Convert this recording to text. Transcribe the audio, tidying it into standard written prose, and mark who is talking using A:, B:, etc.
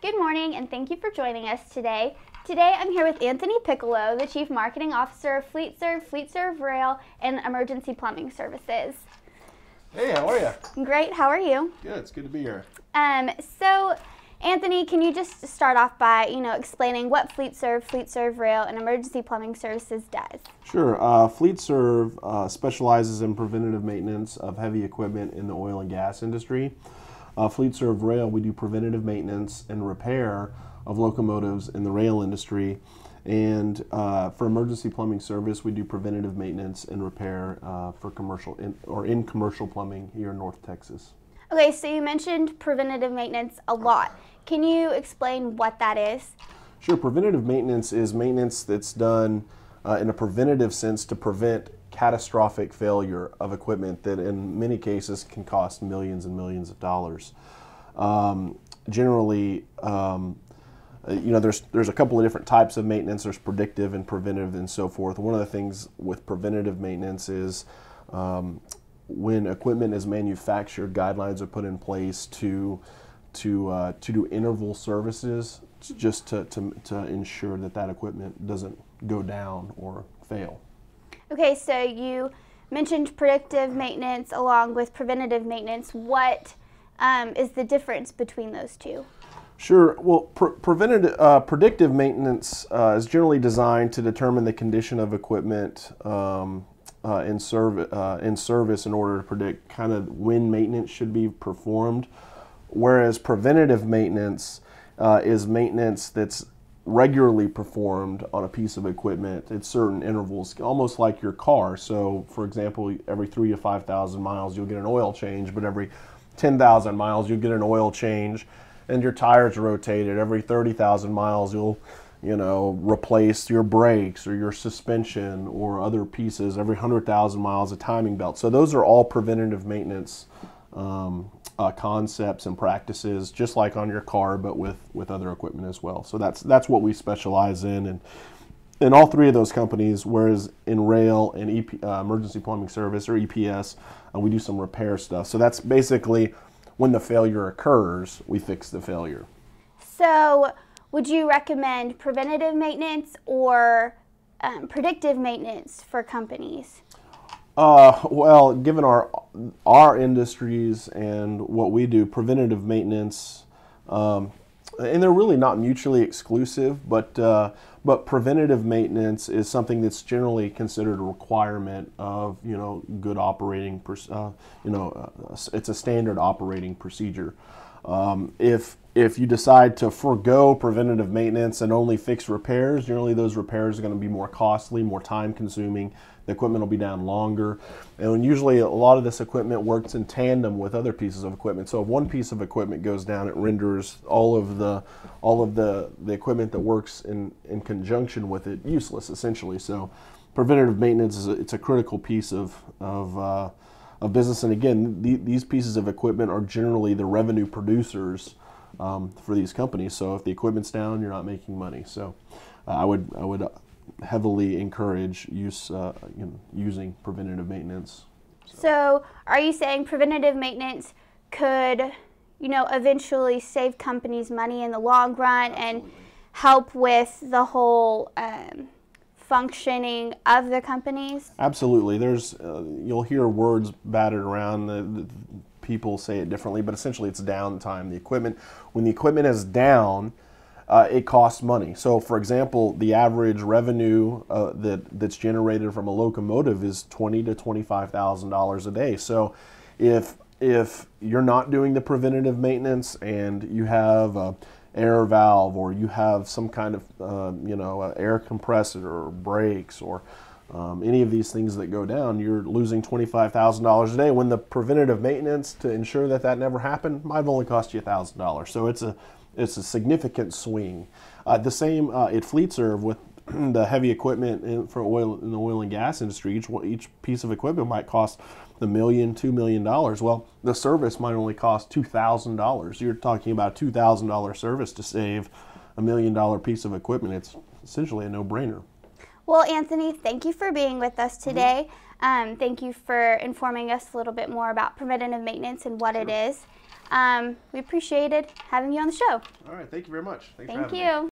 A: Good morning, and thank you for joining us today. Today I'm here with Anthony Piccolo, the Chief Marketing Officer of FleetServe Rail, and Emergency Plumbing Services.
B: Hey, how are you?
A: Great, how are you?
B: Good, it's good to be here.
A: So Anthony, can you just start off by, explaining what FleetServe Rail, and Emergency Plumbing Services does?
B: Sure. FleetServe specializes in preventative maintenance of heavy equipment in the oil and gas industry. FleetServe Rail, we do preventative maintenance and repair of locomotives in the rail industry. And for emergency plumbing service, we do preventative maintenance and repair for commercial in commercial plumbing here in North Texas.
A: Okay, so you mentioned preventative maintenance a lot. Can you explain what that is?
B: Sure. Preventative maintenance is maintenance that's done in a preventative sense to prevent catastrophic failure of equipment that in many cases can cost millions and millions of dollars. Generally, there's a couple of different types of maintenance. There's predictive and preventative and so forth. One of the things with preventative maintenance is when equipment is manufactured, guidelines are put in place to do interval services just to ensure that equipment doesn't go down or fail.
A: Okay, so you mentioned predictive maintenance along with preventative maintenance. What is the difference between those two?
B: Sure. Well, predictive maintenance is generally designed to determine the condition of equipment in service in order to predict kind of when maintenance should be performed, whereas preventative maintenance is maintenance that's regularly performed on a piece of equipment at certain intervals, almost like your car. So, for example, every 3,000 to 5,000 miles you'll get an oil change, but every 10,000 miles you'll get an oil change, and your tires rotated. Every 30,000 miles you'll replace your brakes or your suspension or other pieces. Every 100,000 miles a timing belt. So those are all preventative maintenance concepts and practices, just like on your car, but with other equipment as well. So that's what we specialize in, and in all three of those companies. Whereas in rail and emergency plumbing service or EPS, we do some repair stuff. So that's basically when the failure occurs, we fix the failure.
A: So would you recommend preventative maintenance or predictive maintenance for companies?
B: Well, given our industries and what we do, preventative maintenance, and they're really not mutually exclusive, but preventative maintenance is something that's generally considered a requirement of good operating. It's a standard operating procedure. If you decide to forego preventative maintenance and only fix repairs, generally those repairs are going to be more costly, more time consuming. The equipment will be down longer, and usually a lot of this equipment works in tandem with other pieces of equipment. So if one piece of equipment goes down, it renders all of the equipment that works in conjunction with it useless, essentially. So preventative maintenance it's a critical piece of business, and again, these pieces of equipment are generally the revenue producers for these companies. So if the equipment's down, you're not making money. So I would heavily encourage using preventative maintenance.
A: So are you saying preventative maintenance could eventually save companies money in the long run? Absolutely. And help with the whole functioning of the companies?
B: Absolutely. There's you'll hear words battered around. People say it differently, but essentially it's downtime. When the equipment is down, it costs money. So, for example, the average revenue that's generated from a locomotive is $20,000 to $25,000 a day. So, if you're not doing the preventative maintenance and you have an air valve or you have some kind of air compressor or brakes or any of these things that go down, you're losing $25,000 a day, when the preventative maintenance to ensure that never happened might have only cost you $1,000. So it's a significant swing. The same at FleetServe with the heavy equipment in the oil and gas industry. Each piece of equipment might cost $1 million, $2 million. Well, the service might only cost $2,000. You're talking about a $2,000 service to save $1 million piece of equipment. It's essentially a no-brainer.
A: Well, Anthony, thank you for being with us today. Thank you for informing us a little bit more about preventative maintenance and what it is. We appreciated having you on the show.
B: All right, thank you very much. Thanks for
A: Thank
B: having me.
A: you.